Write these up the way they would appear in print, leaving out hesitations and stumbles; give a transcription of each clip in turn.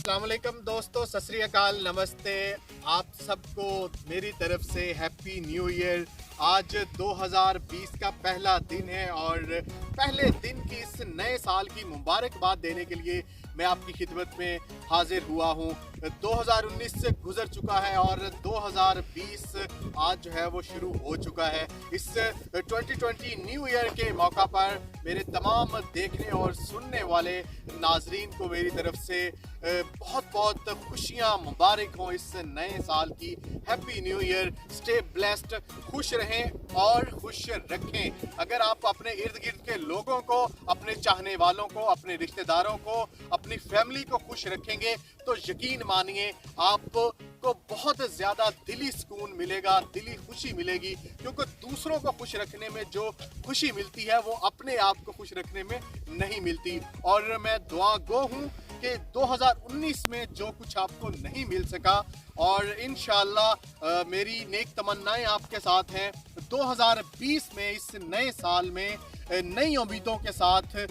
अस्सलाम वालेकुम दोस्तों, सत श्री अकाल, नमस्ते। आप सबको मेरी तरफ से हैप्पी न्यू ईयर। आज 2020 का पहला दिन है और पहले दिन की इस नए साल की मुबारकबाद देने के लिए मैं आपकी खिदमत में हाजिर हुआ हूँ। 2019 से गुजर चुका है और 2020 आज जो है वो शुरू हो चुका है। इस 2020 न्यू ईयर के मौका पर मेरे तमाम देखने और सुनने वाले नाजरीन को मेरी तरफ से बहुत बहुत खुशियाँ मुबारक हों इस नए साल की। Happy new year, stay blessed, खुश रहें और खुश रखें। अगर आप अपने इर्द गिर्द के लोगों को, अपने चाहने वालों को, अपने रिश्तेदारों को, अपनी फैमिली को खुश रखेंगे तो यकीन मानिए आपको बहुत ज़्यादा दिली सुकून मिलेगा, दिली खुशी मिलेगी। क्योंकि दूसरों को खुश रखने में जो खुशी मिलती है वो अपने आप को खुश रखने में नहीं मिलती। और मैं दुआ गो हूँ कि 2019 में जो कुछ आपको नहीं मिल सका और इंशाअल्लाह मेरी नेक तमन्नाएं आपके साथ हैं। 2020 में इस नए साल में नई उम्मीदों के साथ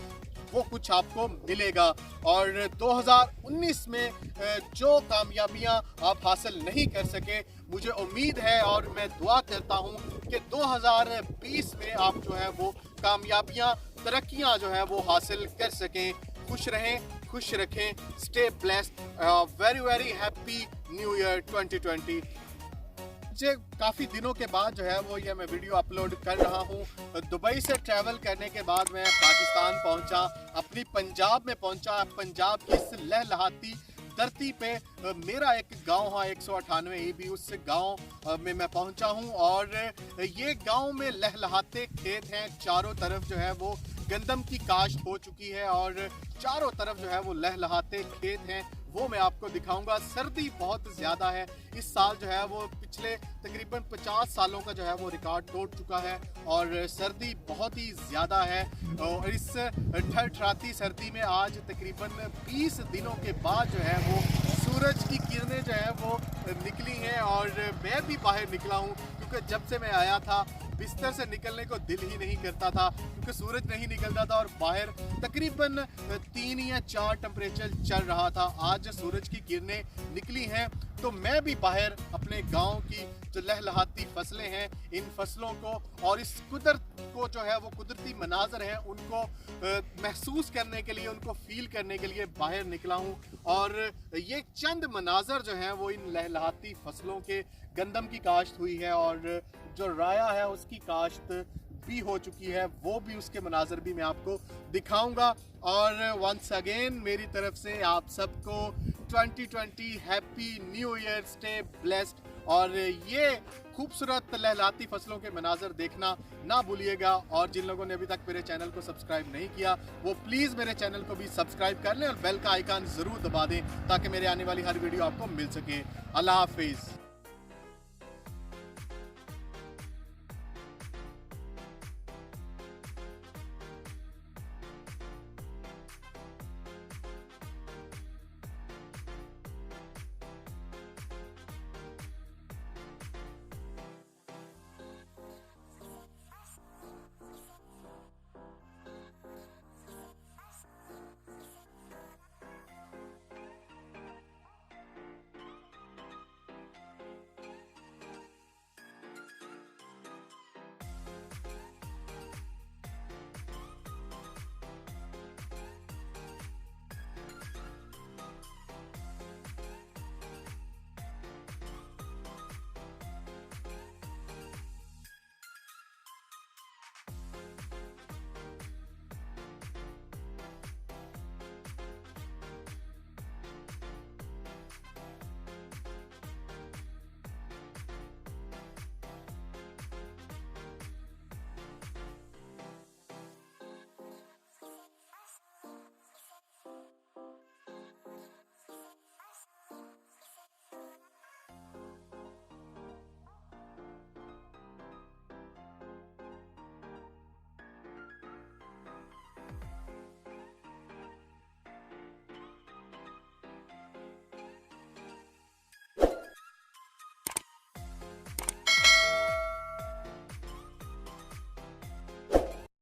वो कुछ आपको मिलेगा और 2019 में जो कामयाबियां आप हासिल नहीं कर सके, मुझे उम्मीद है और मैं दुआ करता हूं कि 2020 में आप जो है वो कामयाबियां, तरक्कियां जो है वो हासिल कर सकें। खुश रहें, खुश रखें, stay blessed, very very happy new year 2020। मुझे काफ़ी दिनों के बाद जो है वो ये मैं वीडियो अपलोड कर रहा हूँ। दुबई से ट्रैवल करने के बाद मैं पाकिस्तान पहुँचा, अपनी पंजाब में पहुँचा। पंजाब की इस लहलहाती धरती पे मेरा एक गांव है 198 ईबी, उस गांव में मैं पहुंचा हूं और ये गांव में लहलहाते खेत हैं। चारों तरफ जो है वो गंदम की काश्त हो चुकी है और चारों तरफ जो है वो लहलहाते खेत हैं, वो मैं आपको दिखाऊंगा। सर्दी बहुत ज़्यादा है इस साल, जो है वो पिछले तकरीबन 50 सालों का जो है वो रिकॉर्ड तोड़ चुका है और सर्दी बहुत ही ज़्यादा है। और इस ठठराती सर्दी में आज तकरीबन 20 दिनों के बाद जो है वो सूरज की किरणें जो है वो निकली हैं और मैं भी बाहर निकला हूँ। क्योंकि जब से मैं आया था बिस्तर से निकलने को दिल ही नहीं करता था, क्योंकि सूरज नहीं निकलता था और बाहर तकरीबन 3 या 4 टेम्परेचर चल रहा था। आज सूरज की किरणें निकली हैं तो मैं भी बाहर अपने गांव की जो लहलहाती फसलें हैं, इन फसलों को और इस कुदरत को जो है वो कुदरती मनाजर हैं उनको महसूस करने के लिए, उनको फील करने के लिए बाहर निकला हूँ। और ये चंद मनाजर जो हैं वो इन लहलहाती फसलों के, गंदम की काश्त हुई है और जो राया है उसकी काश्त भी हो चुकी है, वो भी उसके मनाजर भी मैं आपको दिखाऊंगा। और वंस अगेन मेरी तरफ से आप सबको 2020 happy new year, stay blessed. और ये खूबसूरत लहलाती फसलों के मनाजर देखना ना भूलिएगा। और जिन लोगों ने अभी तक मेरे चैनल को सब्सक्राइब नहीं किया वो प्लीज़ मेरे चैनल को भी सब्सक्राइब कर लें और बेल का आइकन ज़रूर दबा दें ताकि मेरे आने वाली हर वीडियो आपको मिल सके। अल्लाह हाफिज़।